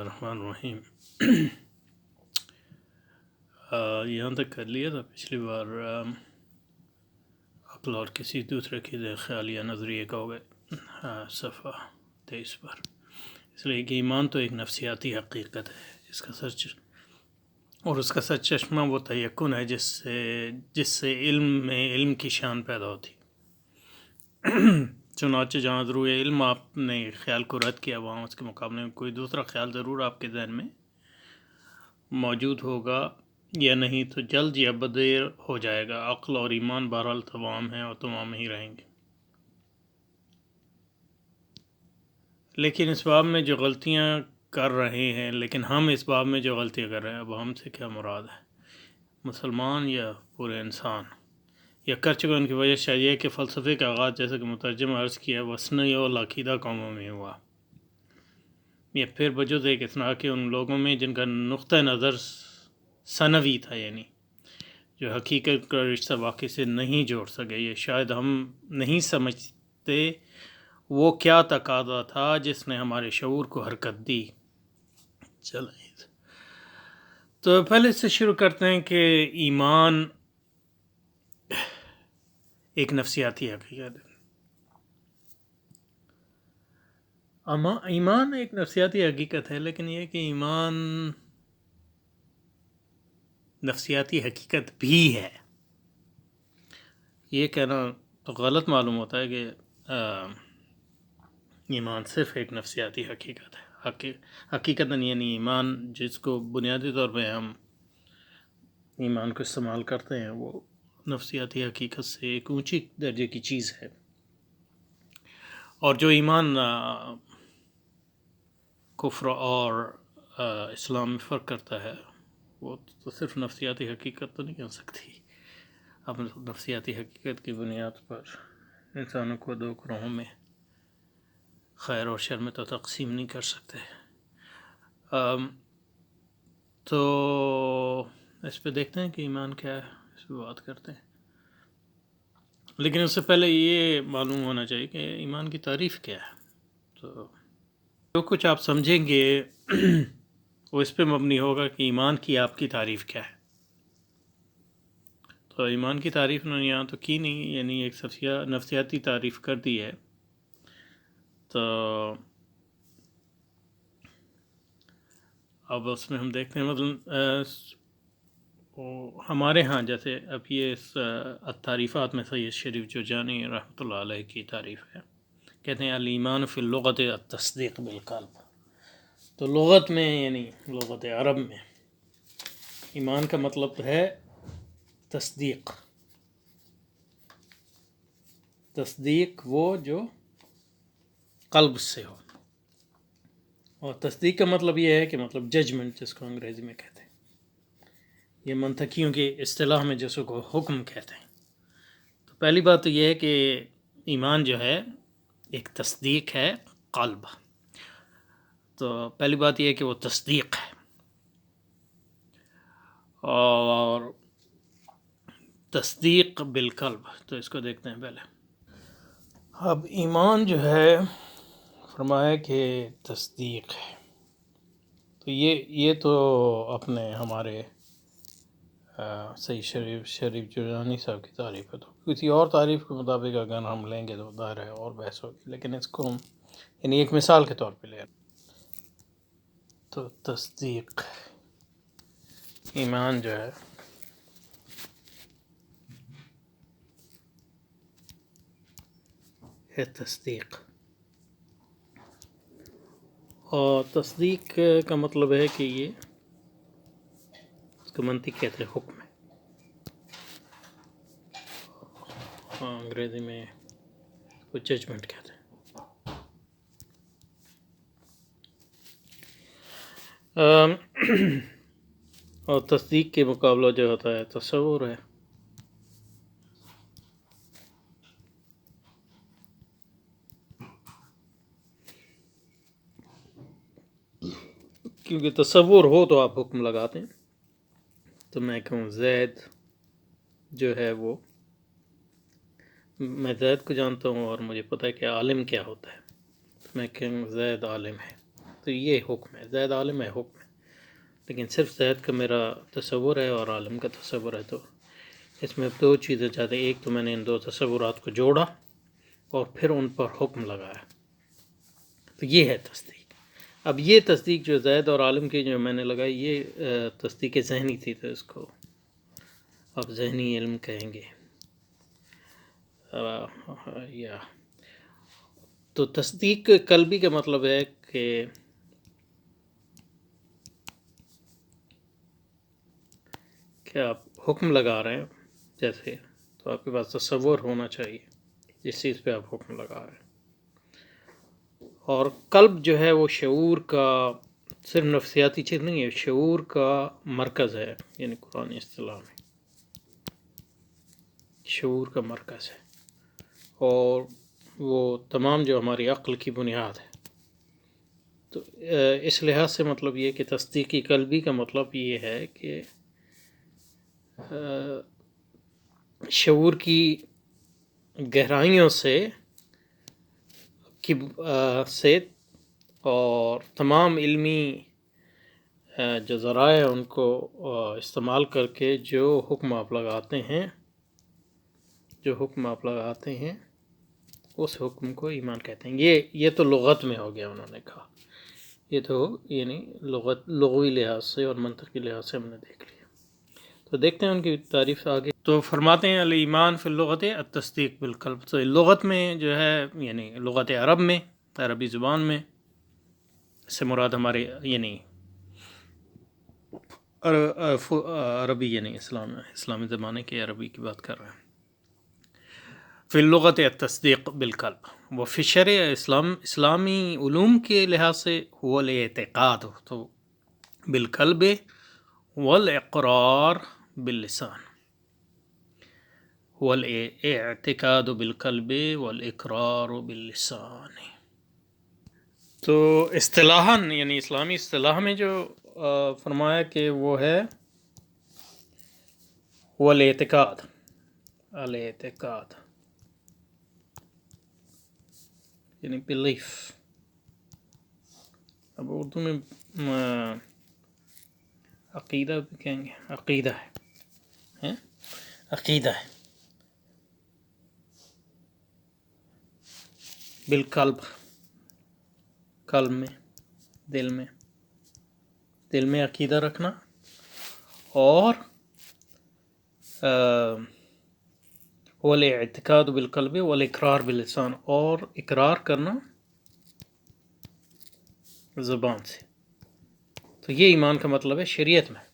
الرحمن الرحیم یہاں تک کر لیا تھا پچھلی بار عقل اور کسی دوسرے کی خیال یا نظریے کا ہو گئے صفحہ 23 پر. اس لیے کہ ایمان تو ایک نفسیاتی حقیقت ہے اس کا سچ چشمہ وہ تیقن ہے جس سے علم کی شان پیدا ہوتی. چنانچہ جہاں ضرور علم آپ نے خیال کو رد کیا وہاں اس کے مقابلے میں کوئی دوسرا خیال ضرور آپ کے ذہن میں موجود ہوگا یا نہیں تو جلد یا بدیر ہو جائے گا. عقل اور ایمان بہرحال تمام ہیں اور تمام ہی رہیں گے. لیکن اس باب میں جو غلطیاں کر رہے ہیں اب ہم سے کیا مراد ہے؟ مسلمان یا پورے انسان یا کر چکے ان کی وجہ شاید یہ کہ فلسفے کا آغاز جیسا کہ مترجم عرض کیا وسنی اور عقیدہ قوموں میں ہوا یا پھر بجز ایک اثناء کے ان لوگوں میں جن کا نقطہ نظر ثانوی تھا، یعنی جو حقیقت کا رشتہ واقعی سے نہیں جوڑ سکے. یہ شاید ہم نہیں سمجھتے وہ کیا تقاضا تھا جس نے ہمارے شعور کو حرکت دی. چلیں تو پہلے سے شروع کرتے ہیں کہ ایمان ایک نفسیاتی حقیقت ہے. ایمان ایک نفسیاتی حقیقت ہے، لیکن یہ کہ ایمان نفسیاتی حقیقت بھی ہے یہ کہنا تو غلط معلوم ہوتا ہے کہ ایمان صرف ایک نفسیاتی حقیقت ہے. حقیقتاً یعنی ایمان جس کو بنیادی طور پہ ہم ایمان کو استعمال کرتے ہیں وہ نفسیاتی حقیقت سے ایک اونچی درجے کی چیز ہے. اور جو ایمان کفر اور اسلام میں فرق کرتا ہے وہ تو صرف نفسیاتی حقیقت تو نہیں کہہ سکتی. اب نفسیاتی حقیقت کی بنیاد پر انسانوں کو دو گروہوں میں خیر اور شر میں تو تقسیم نہیں کر سکتے. تو اس پہ دیکھتے ہیں کہ ایمان کیا ہے، اس پہ بات کرتے ہیں. لیکن اس سے پہلے یہ معلوم ہونا چاہیے کہ ایمان کی تعریف کیا ہے. تو جو کچھ آپ سمجھیں گے وہ اس پہ مبنی ہوگا کہ ایمان کی آپ کی تعریف کیا ہے. تو ایمان کی تعریف نے یہاں تو کی نہیں، یعنی ایک نفسیاتی تعریف کر دی ہے. تو اب اس میں ہم دیکھتے ہیں مثلا ہمارے ہاں جیسے اب یہ تعریفات میں سید شریف جرجانی رحمۃ اللہ علیہ کی تعریف ہے. کہتے ہیں الایمان فی اللغت التصدیق بالقلب. تو لغت میں یعنی لغت عرب میں ایمان کا مطلب ہے تصدیق وہ جو قلب سے ہو، اور تصدیق کا مطلب یہ ہے کہ ججمنٹ جس کو انگریزی میں کہتے ہیں، یہ منطقیوں کی اصطلاح میں جس کو حکم کہتے ہیں. تو پہلی بات تو یہ ہے کہ ایمان جو ہے ایک تصدیق ہے قلب. تو پہلی بات یہ ہے کہ وہ تصدیق ہے. اور تصدیق بالقلب تو اس کو دیکھتے ہیں پہلے. اب ایمان جو ہے فرمایا کہ تصدیق ہے، تو یہ تو اپنے ہمارے سید شریف جرجانی صاحب کی تعریف ہے. تو کسی اور تعریف کے مطابق اگر ہم لیں گے تو ظاہر ہے اور بحث ہوگی، لیکن اس کو ہم یعنی ایک مثال کے طور پہ لیں تو تصدیق ایمان جو ہے تصدیق. اور تصدیق کا مطلب ہے کہ یہ اس کو منطق کہتے ہیں، حکم ہے. انگریزی میں وہ ججمنٹ کہتے ہیں. اور تصدیق کے مقابلہ جو ہوتا ہے تصور ہے. کیونکہ تصور ہو تو آپ حکم لگاتے ہیں. تو میں کہوں زید جو ہے وہ میں زید کو جانتا ہوں اور مجھے پتہ ہے کہ عالم کیا ہوتا ہے. میں کہوں زید عالم ہے، تو یہ حکم ہے، زید عالم ہے حکم ہے، لیکن صرف زید کا میرا تصور ہے اور عالم کا تصور ہے، تو اس میں دو چیزیں زیادہ، ایک تو میں نے ان دو تصورات کو جوڑا اور پھر ان پر حکم لگایا، تو یہ ہے تصدیق۔ اب یہ تصدیق جو زید اور عالم کی جو میں نے لگائی، یہ تصدیق ذہنی تھی، تو اس کو اب ذہنی علم کہیں گے یا تو تصدیق قلبی کا مطلب ہے کہ آپ حکم لگا رہے ہیں جیسے، تو آپ کے پاس تصور ہونا چاہیے جس چیز پہ آپ حکم لگا رہے ہیں، اور قلب جو ہے وہ شعور کا صرف نفسیاتی چیز نہیں ہے، شعور کا مرکز ہے، یعنی قرآن اصطلاح میں شعور کا مرکز ہے، اور وہ تمام جو ہماری عقل کی بنیاد ہے۔ تو اس لحاظ سے مطلب یہ کہ تصدیقی قلبی کا مطلب یہ ہے کہ شعور کی گہرائیوں سے اور تمام علمی جو ذرائع ہیں ان کو استعمال کر کے جو حکم آپ لگاتے ہیں اس حکم کو ایمان کہتے ہیں۔ یہ تو لغت میں ہو گیا، انہوں نے کہا، یہ تو یعنی لغوی لحاظ سے اور منطقی لحاظ سے ہم نے دیکھ لیا۔ تو دیکھتے ہیں ان کی تعریف آگے۔ تو فرماتے ہیں الایمان فی اللغت التصدیق بالقلب، تو لغت میں جو ہے یعنی لغت عرب میں، عربی زبان میں، اس سے مراد ہمارے یعنی عربی یعنی اسلامی زمانے کے عربی کی بات کر رہے ہیں، فی اللغت التصدیق بالقلب، وہ فی شرع اسلامی علوم کے لحاظ سے هو الاعتقاد، تو بالقلب والاقرار باللسان، هو الاعتقاد بالقلب والاقرار باللسان۔ تو اصطلاحاً یعنی اسلامی اصطلاح میں جو فرمایا کہ وہ ہے وہ الاعتقاد یعنی بلیف، اب اردو میں عقیدہ بھی کہیں گے، عقیدہ ہے بالقلب، قلب میں، دل میں عقیدہ رکھنا، اور والاعتقاد بالقلب والاقرار باللسان، اور اقرار کرنا زبان سے۔ تو یہ ایمان کا مطلب ہے شریعت میں۔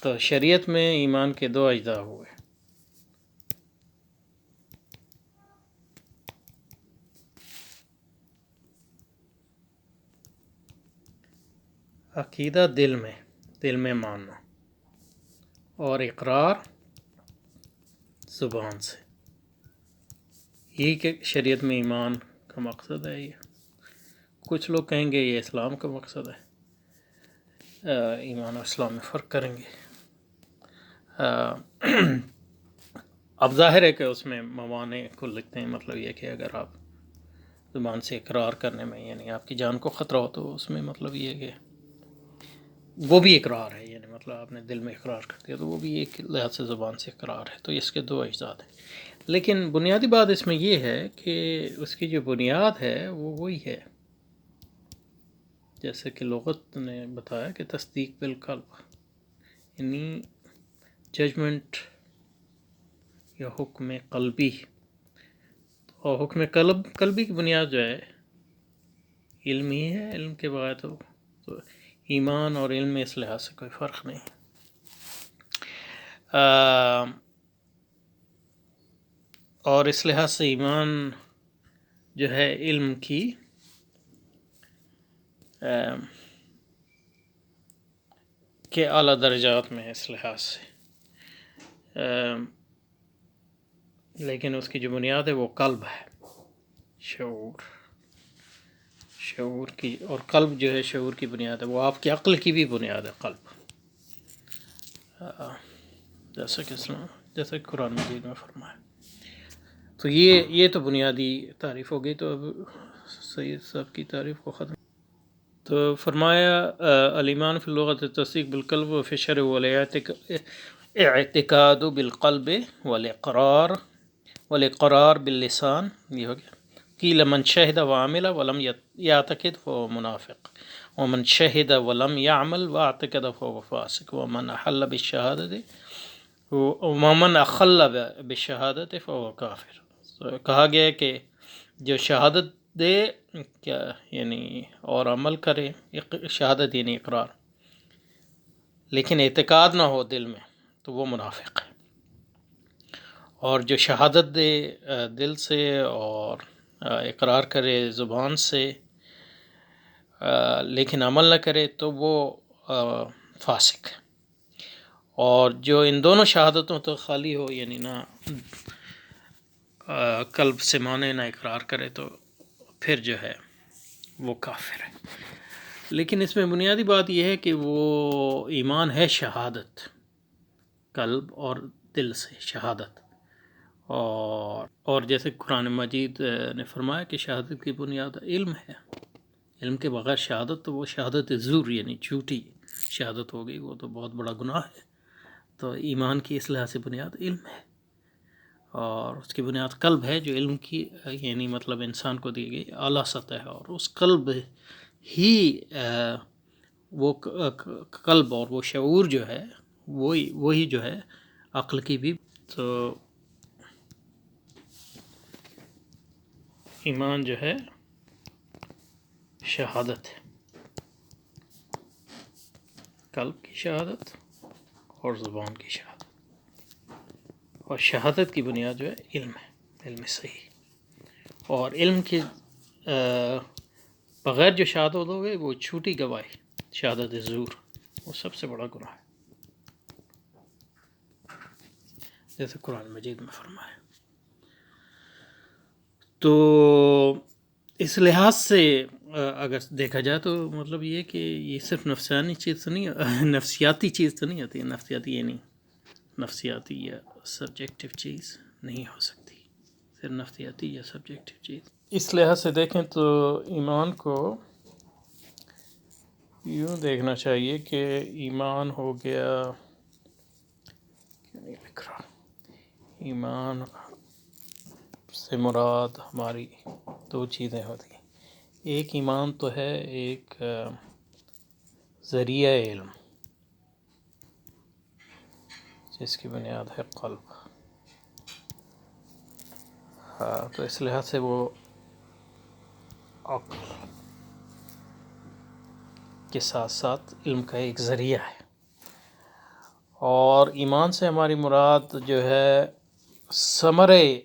تو شریعت میں ایمان کے دو اجزاء ہوئے، عقیدہ دل میں ماننا، اور اقرار زبان سے۔ یہی کہ شریعت میں ایمان کا مقصد ہے۔ یہ کچھ لوگ کہیں گے یہ اسلام کا مقصد ہے، ایمان اور اسلام میں فرق کریں گے۔ اب ظاہر ہے کہ اس میں موانع کو لکھتے ہیں، مطلب یہ کہ اگر آپ زبان سے اقرار کرنے میں یعنی آپ کی جان کو خطرہ ہو، تو اس میں مطلب یہ کہ وہ بھی اقرار ہے، یعنی مطلب آپ نے دل میں اقرار کر دیا تو وہ بھی ایک لحاظ سے زبان سے اقرار ہے۔ تو اس کے دو اجزاء ہیں، لیکن بنیادی بات اس میں یہ ہے کہ اس کی جو بنیاد ہے وہ وہی ہے، جیسے کہ لغت نے بتایا کہ تصدیق بالقلب، یعنی ججمنٹ یا حکم قلبی، اور حکم قلبی کی بنیاد جو ہے علم ہی ہے، علم کے بغیر تو ایمان اور علم میں اس لحاظ سے کوئی فرق نہیں۔ اور اس لحاظ سے ایمان جو ہے علم کی کے اعلیٰ درجات میں ہے اس لحاظ سے، لیکن اس کی جو بنیاد ہے وہ قلب ہے، شعور کی، اور قلب جو ہے شعور کی بنیاد ہے، وہ آپ کی عقل کی بھی بنیاد ہے قلب، جیسا کہ قرآن مجید میں فرمایا۔ تو یہ تو بنیادی تعریف ہو گئی۔ تو اب سید صاحب کی تعریف کو ختم تو فرمایا الایمان فی اللغت التصدیق بالقلب و فی الشرع والاعتقاد بالقلب والاقرار باللسان. یہ ہو گیا. قیل من شہد وعمل ولم یعتقد فهو منافق ومن شہد ولم يعمل واعتقد فهو فاسق ومن احل بالشہادت ومن اخل بالشہادت فهو کافر. کہا گیا کہ جو شہادت دے کیا یعنی اور عمل کرے، شہادت یعنی اقرار، لیکن اعتقاد نہ ہو دل میں تو وہ منافق ہے. اور جو شہادت دے دل سے اور اقرار کرے زبان سے لیکن عمل نہ کرے تو وہ فاسق ہے. اور جو ان دونوں شہادتوں تو خالی ہو یعنی نہ قلب سے مانے نہ اقرار کرے تو پھر جو ہے وہ کافر ہے. لیکن اس میں بنیادی بات یہ ہے کہ وہ ایمان ہے شہادت، قلب اور دل سے شہادت. اور جیسے قرآن مجید نے فرمایا کہ شہادت کی بنیاد علم ہے، علم کے بغیر شہادت تو وہ شہادت زور یعنی جھوٹی شہادت ہو گئی، وہ تو بہت بڑا گناہ ہے. تو ایمان کی اصلاح سے بنیاد علم ہے اور اس کی بنیاد قلب ہے، جو علم کی یعنی مطلب انسان کو دی گئی اعلیٰ سطح ہے. اور اس قلب ہی وہ قلب اور وہ شعور جو ہے وہی جو ہے عقل کی بھی. تو ایمان جو ہے شہادت ہے، قلب کی شہادت اور زبان کی شہادت. اور شہادت کی بنیاد جو ہے علم ہے، علم صحیح. اور علم کے بغیر جو شہادت ہو گئی وہ جھوٹی گواہی، شہادت زور، وہ سب سے بڑا گناہ ہے، جیسے قرآن مجید میں فرمایا. تو اس لحاظ سے اگر دیکھا جائے تو مطلب یہ کہ یہ صرف نفسانی چیز تو نہیں، نفسیاتی چیز تو نہیں ہوتی. نفسیاتی یعنی نفسیاتی یا سبجیکٹیو چیز نہیں ہو سکتی، صرف نفسیاتی یا سبجیکٹیو چیز. اس لحاظ سے دیکھیں تو ایمان کو یوں دیکھنا چاہیے کہ ایمان ہو گیا، کیوں نہیں لکھ رہا، ایمان سے مراد ہماری دو چیزیں ہوتی ہیں. ایک ایمان تو ہے ایک ذریعہ علم جس کی بنیاد ہے قلب. تو اس لحاظ سے وہ عقل کے ساتھ ساتھ علم کا ایک ذریعہ ہے. اور ایمان سے ہماری مراد جو ہے ثمرے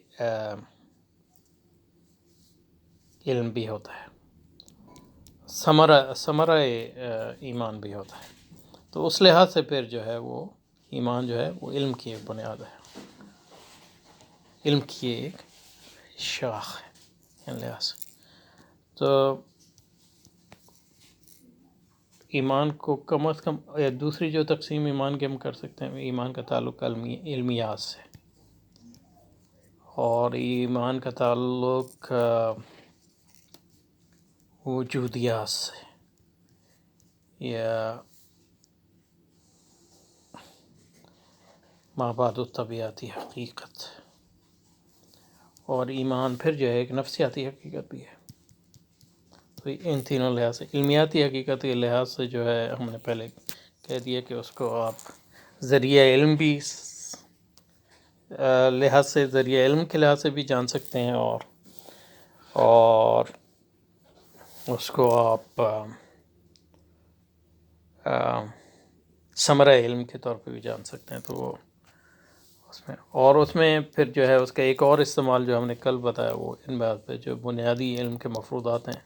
علم بھی ہوتا ہے، ثمرہ ایمان بھی ہوتا ہے. تو اس لحاظ سے پھر جو ہے وہ ایمان جو ہے وہ علم کی ایک بنیاد ہے، علم کی ایک شاخ ہے ان لحاظ سے. تو ایمان کو کم از کم دوسری جو تقسیم ایمان کی ہم کر سکتے ہیں، ایمان کا تعلق علمیات سے، اور ایمان کا تعلق وجودیات سے یا ما بعد الطبیعتی حقیقت. اور ایمان پھر جو ہے ایک نفسیاتی حقیقت بھی ہے. تو ان تینوں لحاظ سے علمیاتی حقیقت کے لحاظ سے جو ہے ہم نے پہلے کہہ دیا کہ اس کو آپ ذریعہ علم بھی لحاظ سے ذریعہ علم کے لحاظ سے بھی جان سکتے ہیں، اور اس کو آپ ثمرہ علم کے طور پہ بھی جان سکتے ہیں. تو وہ اس میں پھر جو ہے اس کا ایک اور استعمال جو ہم نے کل بتایا وہ ان بات پہ جو بنیادی علم کے مفروضات ہیں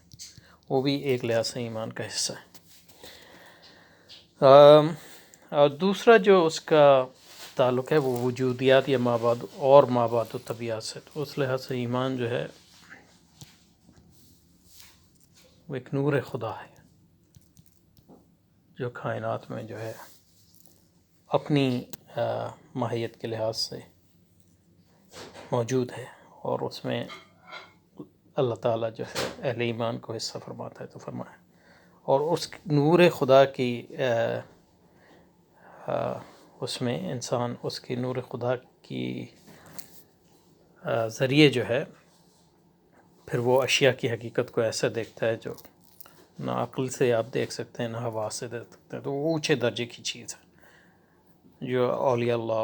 وہ بھی ایک لحاظ سے ایمان کا حصہ ہے. اور دوسرا جو اس کا تعلق ہے وہ وجودیات یا مابعد و طبیعت سے. تو اس لحاظ سے ایمان جو ہے وہ ایک نور خدا ہے جو کائنات میں جو ہے اپنی ماہیت کے لحاظ سے موجود ہے، اور اس میں اللہ تعالیٰ جو ہے اہل ایمان کو حصہ فرماتا ہے. تو فرمایا اور اس نور خدا کی اس میں انسان اس کی نور خدا کی ذریعے جو ہے پھر وہ اشیاء کی حقیقت کو ایسا دیکھتا ہے جو نہ عقل سے آپ دیکھ سکتے ہیں نہ حواس سے دیکھ سکتے ہیں. تو وہ اونچے درجے کی چیز ہے جو اولیاء اللہ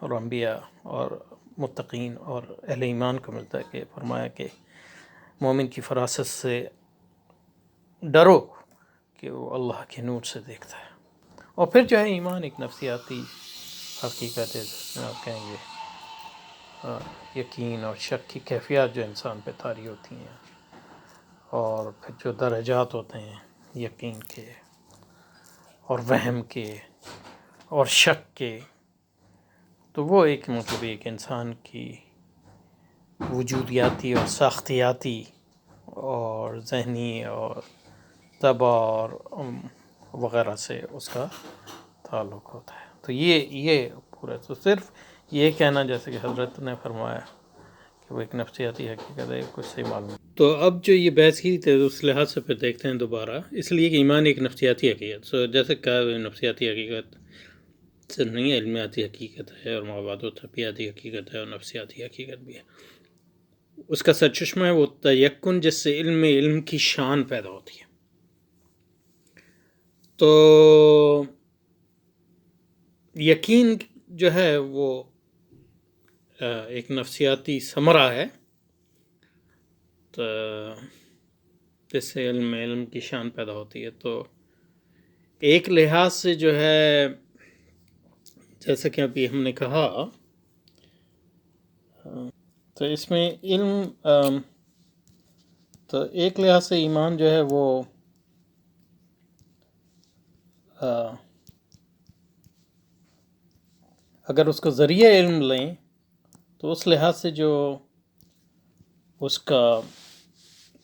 اور انبیاء اور متقین اور اہل ایمان کو ملتا ہے. کہ فرمایا کہ مومن کی فراست سے ڈرو کہ وہ اللہ کے نور سے دیکھتا ہے. اور پھر جو ہے ایمان ایک نفسیاتی حقیقت ہے جس میں آپ کہیں گے یقین اور شک کی کیفیات جو انسان پہ طاری ہوتی ہیں اور پھر جو درجات ہوتے ہیں یقین کے اور وہم کے اور شک کے. تو وہ ایک مطلب ایک انسان کی وجودیاتی اور ساختیاتی اور ذہنی اور طبع اور وغیرہ سے اس کا تعلق ہوتا ہے. تو یہ پورا تو صرف یہ کہنا جیسے کہ حضرت نے فرمایا کہ وہ ایک نفسیاتی حقیقت ہے کچھ صحیح معلوم. تو اب جو یہ بحث کی تھی اس لحاظ سے پھر دیکھتے ہیں دوبارہ، اس لیے کہ ایمان ایک نفسیاتی حقیقت جیسے کہا نفسیاتی حقیقت سے نہیں علمیاتی حقیقت ہے اور مواد و طبیعتی حقیقت ہے اور نفسیاتی حقیقت بھی ہے. اس کا سرچشمہ ہے وہ تیقن جس سے علم کی شان پیدا ہوتی ہے. تو یقین جو ہے وہ ایک نفسیاتی ثمرہ ہے تو جس سے علم کی شان پیدا ہوتی ہے. تو ایک لحاظ سے جو ہے جیسا کہ ابھی ہم نے کہا تو اس میں علم تو ایک لحاظ سے ایمان جو ہے وہ اگر اس کو ذریعہ علم لیں تو اس لحاظ سے جو اس کا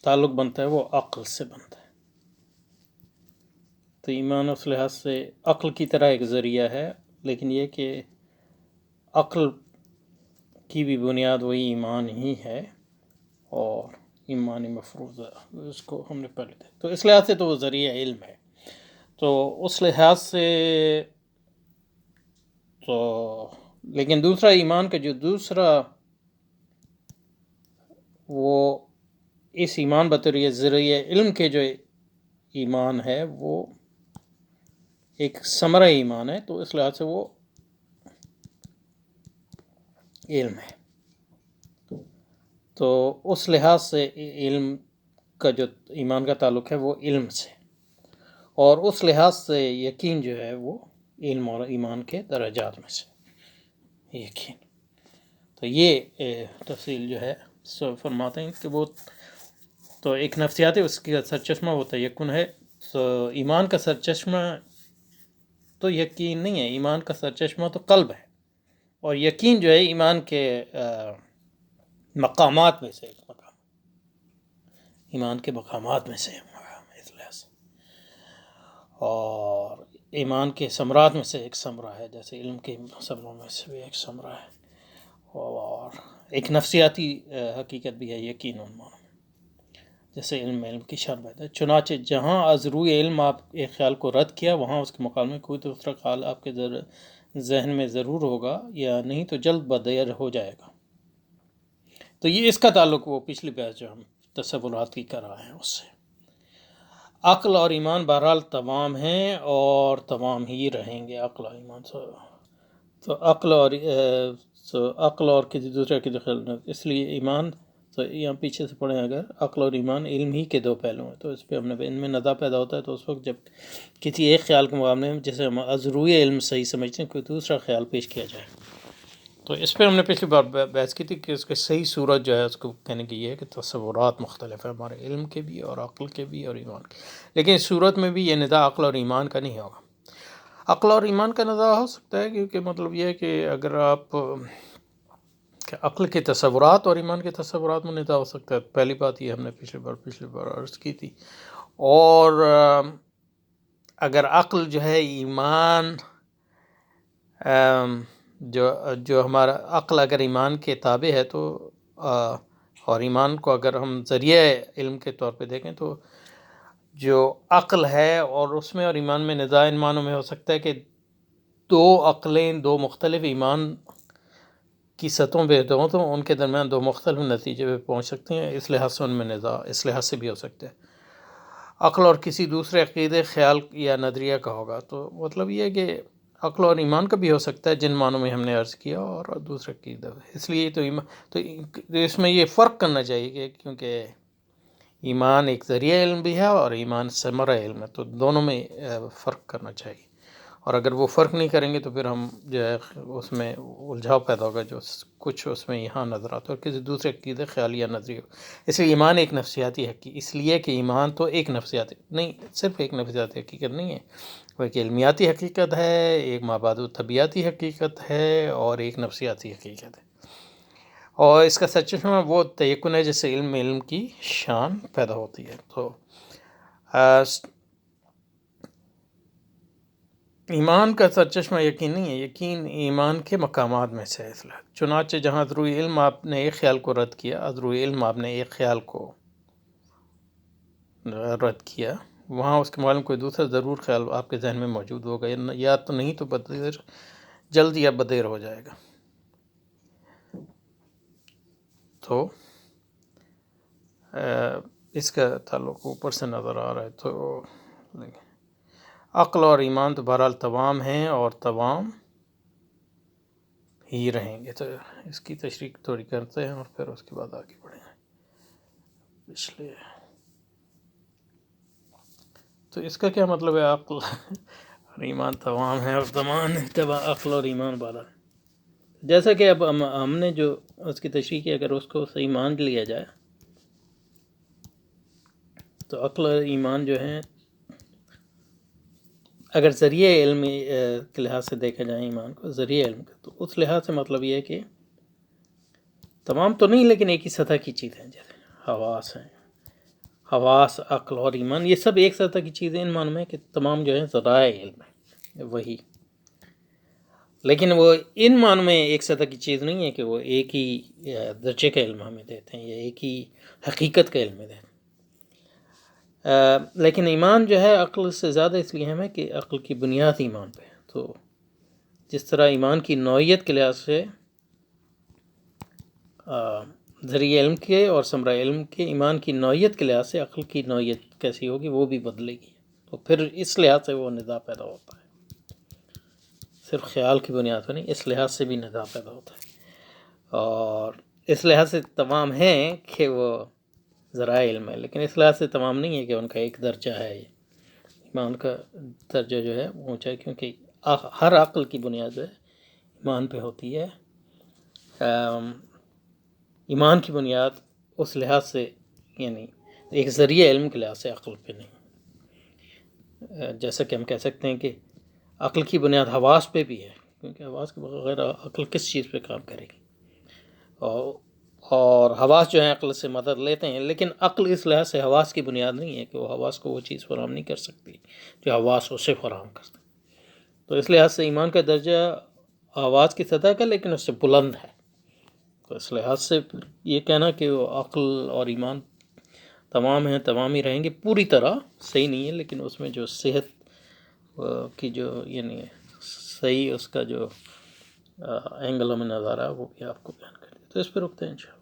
تعلق بنتا ہے وہ عقل سے بنتا ہے. تو ایمان اس لحاظ سے عقل کی طرح ایک ذریعہ ہے، لیکن یہ کہ عقل کی بھی بنیاد وہی ایمان ہی ہے اور ایمانی مفروضہ اس کو ہم نے پڑھ لیا. تو اس لحاظ سے تو وہ ذریعہ علم ہے. تو اس لحاظ سے تو لیکن دوسرا ایمان کا جو دوسرا وہ اس ایمان بطور ذریعہ علم کے جو ایمان ہے وہ ایک ثمرہ ایمان ہے. تو اس لحاظ سے وہ علم ہے. تو اس لحاظ سے علم کا جو ایمان کا تعلق ہے وہ علم سے، اور اس لحاظ سے یقین جو ہے وہ علم اور ایمان کے درجات میں سے یقین. تو یہ تفصیل جو ہے سو فرماتے ہیں کہ وہ تو ایک نفسیاتی اس کا سرچشمہ وہ تیقن ہے. تو ایمان کا سرچشمہ تو یقین نہیں ہے، ایمان کا سرچشمہ تو قلب ہے، اور یقین جو ہے ایمان کے مقامات میں سے ایک مقام، ایمان کے مقامات میں سے اس لحاظ سے، اور ایمان کے ثمرات میں سے ایک ثمرہ ہے، جیسے علم کے ثمروں میں سے بھی ایک ثمرہ ہے، اور ایک نفسیاتی حقیقت بھی ہے یقین عنوان، جیسے علم کی شان پیدا ہے. چنانچہ جہاں از روئے علم آپ ایک خیال کو رد کیا وہاں اس کے مقابلے میں کوئی دوسرا خیال آپ کے ذہن میں ضرور ہوگا، یا نہیں تو جلد بدیر ہو جائے گا. تو یہ اس کا تعلق وہ پچھلی بحث جو ہم تصورات کی کر رہے ہیں اس سے. عقل اور ایمان بہرحال تمام ہیں اور تمام ہی رہیں گے. عقل اور ایمان تو عقل اور کسی دوسرے کی دخل، اس لیے ایمان تو یہاں پیچھے سے پڑھیں، اگر عقل اور ایمان علم ہی کے دو پہلو ہیں تو اس پہ ہم نے ان میں نزاع پیدا ہوتا ہے. تو اس وقت جب کسی ایک خیال کے مقابلے میں جیسے ہم از روئے علم صحیح سمجھتے ہیں کوئی دوسرا خیال پیش کیا جائے، تو اس پہ ہم نے پچھلی بار بحث کی تھی کہ اس کی صحیح صورت جو ہے اس کو کہنے کی یہ ہے کہ تصورات مختلف ہیں ہمارے علم کے بھی اور عقل کے بھی اور ایمان کے، لیکن اس صورت میں بھی یہ نزاع عقل اور ایمان کا نہیں ہوگا. عقل اور ایمان کا نزاع ہو سکتا ہے کیونکہ مطلب یہ ہے کہ اگر آپ کہ عقل کے تصورات اور ایمان کے تصورات میں نزاع ہو سکتا ہے. پہلی بات یہ ہم نے پچھلی بار عرض کی تھی. اور اگر عقل جو ہے ایمان جو ہمارا عقل اگر ایمان کے تابع ہے تو اور ایمان کو اگر ہم ذریعہ علم کے طور پہ دیکھیں تو جو عقل ہے اور اس میں اور ایمان میں نزاع ان معنوں میں ہو سکتا ہے کہ دو عقلیں دو مختلف ایمان کی سطحوں پہ ہوں تو ان کے درمیان دو مختلف نتیجے پہ پہنچ سکتے ہیں، اس لحاظ سے ان میں نزاع اس لحاظ سے بھی ہو سکتا ہے۔ عقل اور کسی دوسرے عقیدے، خیال یا نظریہ کا ہوگا، تو مطلب یہ ہے کہ عقل اور ایمان کا بھی ہو سکتا ہے جن معنوں میں ہم نے عرض کیا، اور دوسرے عقیدہ، اس لیے تو تو اس میں یہ فرق کرنا چاہیے کہ کیونکہ ایمان ایک ذریعہ علم بھی ہے اور ایمان ثمرہ علم ہے، تو دونوں میں فرق کرنا چاہیے، اور اگر وہ فرق نہیں کریں گے تو پھر ہم جو ہے اس میں الجھاؤ پیدا ہوگا، جو کچھ اس میں یہاں نظر آتا ہے اور کسی دوسرے عقیدے، خیال یا نظریہ۔ اس لیے ایمان ایک نفسیاتی اس لیے کہ ایمان تو ایک نفسیاتی نہیں، صرف ایک نفسیاتی حقیقت نہیں ہے، وہ ایک علمیاتی حقیقت ہے، ایک مابعد طبیعتی حقیقت ہے، اور ایک نفسیاتی حقیقت ہے، اور اس کا سرچشمہ وہ تیقن ہے جس سے علم کی شان پیدا ہوتی ہے۔ تو ایمان کا سرچشمہ یقین نہیں ہے، یقین ایمان کے مقامات میں سے ہے، اس لیے چنانچہ جہاں ضروری علم آپ نے ایک خیال کو رد کیا، ضروری علم آپ نے ایک خیال کو رد کیا، وہاں اس کے معلوم کوئی دوسرا ضرور خیال آپ کے ذہن میں موجود ہوگا، یا تو نہیں تو بدیر، جلد یا بدیر ہو جائے گا۔ تو اس کا تعلق اوپر سے نظر آ رہا ہے، تو عقل اور ایمان تو بہرحال تمام ہیں اور تمام ہی رہیں گے۔ تو اس کی تشریح تھوڑی کرتے ہیں اور پھر اس کے بعد آگے بڑھیں گے۔ پچھلے تو اس کا کیا مطلب ہے؟ عقل اور ایمان تمام ہے اور تمام عقل اور ایمان والا، جیسا کہ اب ہم نے جو اس کی تشریح کی، اگر اس کو صحیح مان لیا جائے تو عقل اور ایمان جو ہیں، اگر ذریعہ علم کے لحاظ سے دیکھا جائے ایمان کو ذریعہ علم کا، تو اس لحاظ سے مطلب یہ ہے کہ تمام تو نہیں لیکن ایک ہی سطح کی چیز ہیں، جیسے حواس ہیں، حواس، عقل اور ایمان، یہ سب ایک سطح کی چیزیں ان معنوں میں کہ تمام جو ہیں ذرائع علم ہے وہی، لیکن وہ ان معنوں میں ایک سطح کی چیز نہیں ہے کہ وہ ایک ہی درجے کا علم ہمیں دیتے ہیں یا ایک ہی حقیقت کا علم دیتے ہیں۔ لیکن ایمان جو ہے عقل سے زیادہ اس لیے ہے کہ عقل کی بنیاد ایمان پہ ہے، تو جس طرح ایمان کی نوعیت کے لحاظ سے ذریعہ علم کے اور ثمرہ علم کے، ایمان کی نوعیت کے لحاظ سے عقل کی نوعیت کیسی ہوگی وہ بھی بدلے گی، تو پھر اس لحاظ سے وہ نزاع پیدا ہوتا ہے، صرف خیال کی بنیاد پر نہیں، اس لحاظ سے بھی نزاع پیدا ہوتا ہے، اور اس لحاظ سے تمام ہیں کہ وہ ذرائع علم ہے، لیکن اس لحاظ سے تمام نہیں ہے کہ ان کا ایک درجہ ہے، ایمان کا درجہ جو ہے اونچا ہے، کیونکہ ہر عقل کی بنیاد جو ہے ایمان پہ ہوتی ہے، ایمان کی بنیاد اس لحاظ سے یعنی ایک ذریعہ علم کے لحاظ سے عقل پہ نہیں، جیسا کہ ہم کہہ سکتے ہیں کہ عقل کی بنیاد حواس پہ بھی ہے، کیونکہ حواس کے بغیر عقل کس چیز پہ کام کرے گی، اور حواس جو ہیں عقل سے مدد لیتے ہیں، لیکن عقل اس لحاظ سے حواس کی بنیاد نہیں ہے کہ وہ حواس کو وہ چیز فراہم نہیں کر سکتی جو حواس اسے فراہم کرتے، تو اس لحاظ سے ایمان کا درجہ حواس کی سطح کا لیکن اس سے بلند ہے، تو اس لحاظ سے یہ کہنا کہ وہ عقل اور ایمان تمام ہیں، تمام ہی رہیں گے، پوری طرح صحیح نہیں ہے، لیکن اس میں جو صحت کی جو یعنی صحیح اس کا جو اینگل ہمیں نظر آ رہا ہے وہ بھی آپ کو بیان کر دیا، تو اس پہ رکتے ہیں انشاءاللہ۔